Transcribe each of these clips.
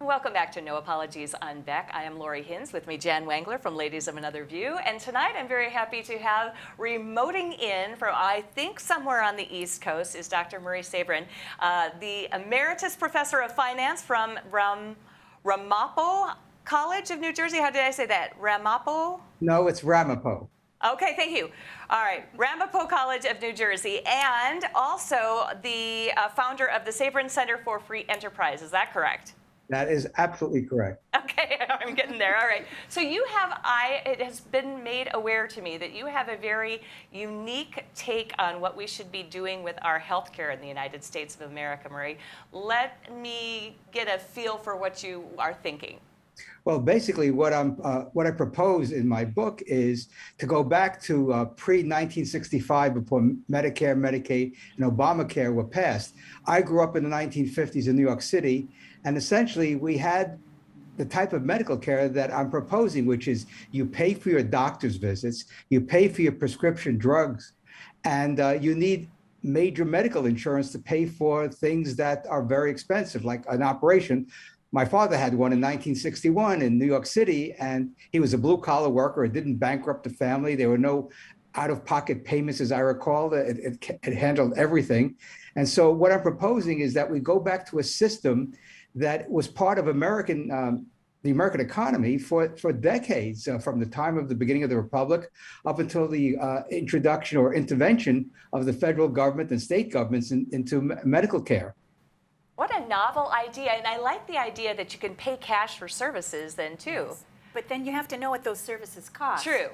Welcome back to No Apologies on Beck. I am Lori Hins, with me Jan Wangler from Ladies of Another View. And tonight I'm very happy to have remoting in from, I think, somewhere on the East Coast is Dr. Murray Sabrin, the Emeritus Professor of Finance from Ramapo College of New Jersey. How did I say that? Ramapo? No, it's Ramapo. Okay, thank you. All right, Ramapo College of New Jersey, and also the founder of the Sabrin Center for Free Enterprise. Is that correct? That is absolutely correct. Okay, I'm getting there. All right. So you have, it has been made aware to me that you have a very unique take on what we should be doing with our healthcare in the United States of America, Murray. Let me get a feel for what you are thinking. Well, basically, what I propose in my book is to go back to pre-1965, before Medicare, Medicaid, and Obamacare were passed. I grew up in the 1950s in New York City, and essentially we had the type of medical care that I'm proposing, which is you pay for your doctor's visits, you pay for your prescription drugs, and you need major medical insurance to pay for things that are very expensive, like an operation. My father had one in 1961 in New York City, and he was a blue-collar worker. It didn't bankrupt the family. There were no out-of-pocket payments, as I recall. It handled everything. And so what I'm proposing is that we go back to a system that was part of the American economy for decades, from the time of the beginning of the Republic up until the introduction or intervention of the federal government and state governments into medical care. What a novel idea, and I like the idea that you can pay cash for services then too. Yes. But then you have to know what those services cost. True.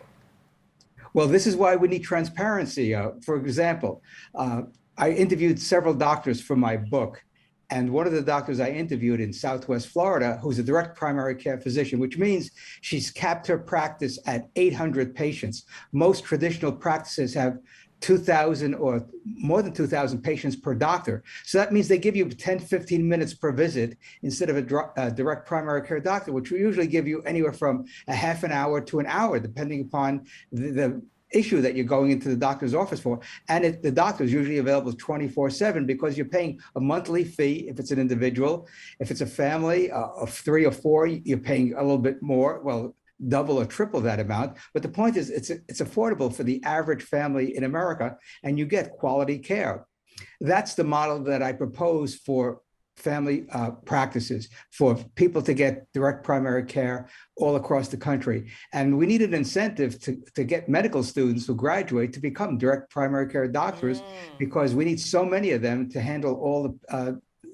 Well, this is why we need transparency. For example, I interviewed several doctors for my book, and one of the doctors I interviewed in Southwest Florida, who's a direct primary care physician, which means she's capped her practice at 800 patients. Most traditional practices have 2,000 or more than 2,000 patients per doctor. So that means they give you 10, 15 minutes per visit instead of a direct primary care doctor, which will usually give you anywhere from a half an hour to an hour, depending upon the issue that you're going into the doctor's office for. And the doctor is usually available 24/7 because you're paying a monthly fee if it's an individual. If it's a family of 3 or 4, you're paying a little bit more. Well, double or triple that amount. But the point is, it's affordable for the average family in America, and you get quality care. That's the model that I propose for family practices, for people to get direct primary care all across the country. And we need an incentive to get medical students who graduate to become direct primary care doctors, because we need so many of them to handle all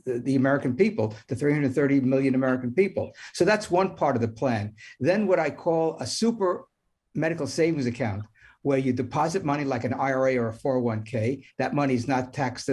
the American people, the 330 million American people. So that's one part of the plan. Then what I call a super medical savings account, where you deposit money like an IRA or a 401k. That money is not taxed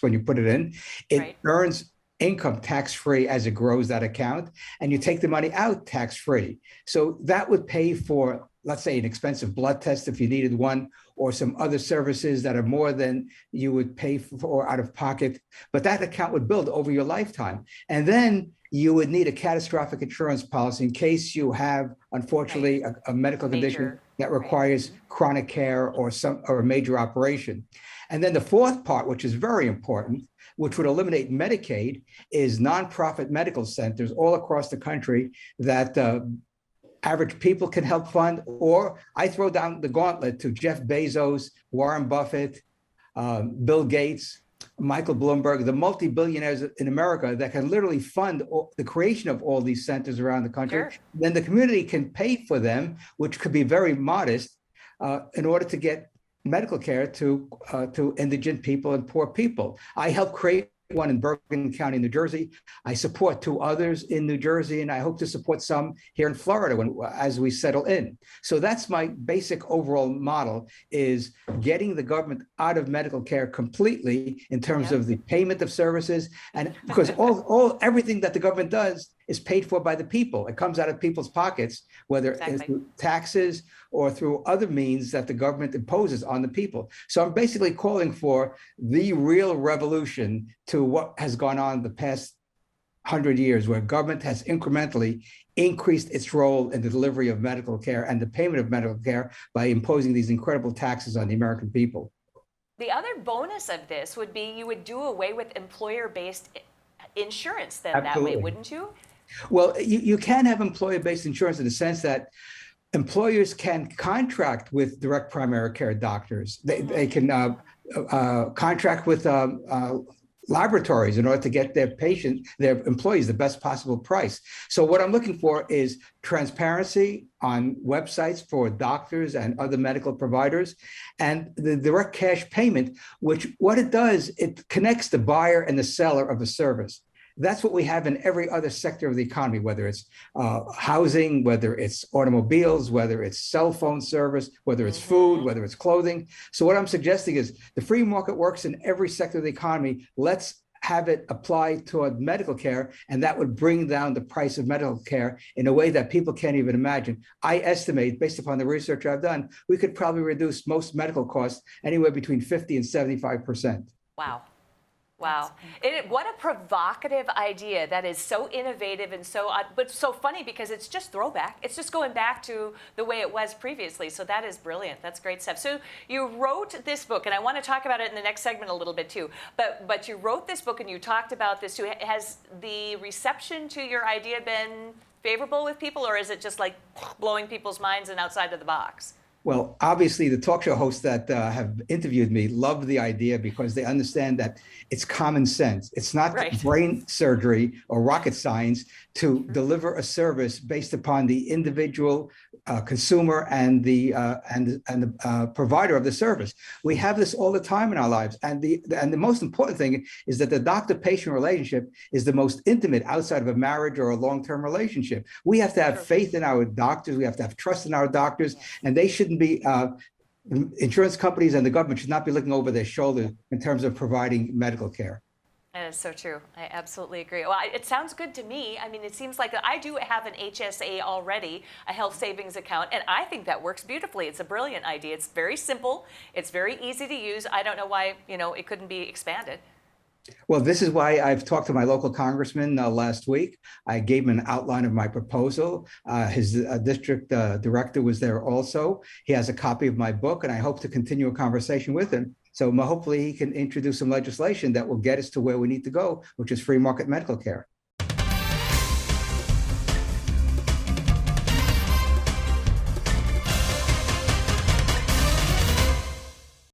when you put it in. It Right. earns income tax-free as it grows, that account, and you take the money out tax-free. So that would pay for, let's say, an expensive blood test if you needed one, or some other services that are more than you would pay for out of pocket. But that account would build over your lifetime. And then you would need a catastrophic insurance policy in case you have, unfortunately, a medical condition that requires chronic care or a major operation. And then the fourth part, which is very important, which would eliminate Medicaid, is nonprofit medical centers all across the country that average people can help fund. Or I throw down the gauntlet to Jeff Bezos, Warren Buffett, Bill Gates, Michael Bloomberg, the multi-billionaires in America that can literally fund the creation of all these centers around the country. Sure. Then the community can pay for them, which could be very modest, in order to get medical care to indigent people and poor people. I helped create one in Bergen County, New Jersey. I support 2 others in New Jersey, and I hope to support some here in Florida as we settle in. So that's my basic overall model, is getting the government out of medical care completely in terms of the payment of services. And because everything that the government does is paid for by the people. It comes out of people's pockets, whether it's through taxes or through other means that the government imposes on the people. So I'm basically calling for the real revolution to what has gone on the past 100 years, where government has incrementally increased its role in the delivery of medical care and the payment of medical care by imposing these incredible taxes on the American people. The other bonus of this would be you would do away with employer-based insurance then that way, Absolutely. wouldn't you? Well, you can have employer-based insurance in the sense that employers can contract with direct primary care doctors. They can contract with laboratories in order to get their employees, the best possible price. So what I'm looking for is transparency on websites for doctors and other medical providers, and the direct cash payment, which what it does, it connects the buyer and the seller of a service. That's what we have in every other sector of the economy, whether it's housing, whether it's automobiles, whether it's cell phone service, whether it's food, whether it's clothing. So what I'm suggesting is the free market works in every sector of the economy. Let's have it apply toward medical care, and that would bring down the price of medical care in a way that people can't even imagine. I estimate, based upon the research I've done, we could probably reduce most medical costs anywhere between 50 and 75%. Wow. Wow. What a provocative idea. That is so innovative and so, but so funny because it's just throwback. It's just going back to the way it was previously. So that is brilliant. That's great stuff. So you wrote this book, and I want to talk about it in the next segment a little bit too. But you wrote this book and you talked about this too. Has the reception to your idea been favorable with people, or is it just like blowing people's minds and outside of the box? Well, obviously, the talk show hosts that have interviewed me love the idea because they understand that it's common sense. It's not brain surgery or rocket science to deliver a service based upon the individual consumer and the provider of the service. We have this all the time in our lives, and the most important thing is that the doctor-patient relationship is the most intimate outside of a marriage or a long-term relationship. We have to have faith in our doctors. We have to have trust in our doctors, and they shouldn't be insurance companies and the government should not be looking over their shoulder in terms of providing medical care. That is so true. I absolutely agree. Well, it sounds good to me. I mean, it seems like I do have an HSA already, a health savings account, and I think that works beautifully. It's a brilliant idea. It's very simple. It's very easy to use. I don't know why, it couldn't be expanded. Well, this is why I've talked to my local congressman last week. I gave him an outline of my proposal. His district director was there also. He has a copy of my book, and I hope to continue a conversation with him. So hopefully he can introduce some legislation that will get us to where we need to go, which is free market medical care.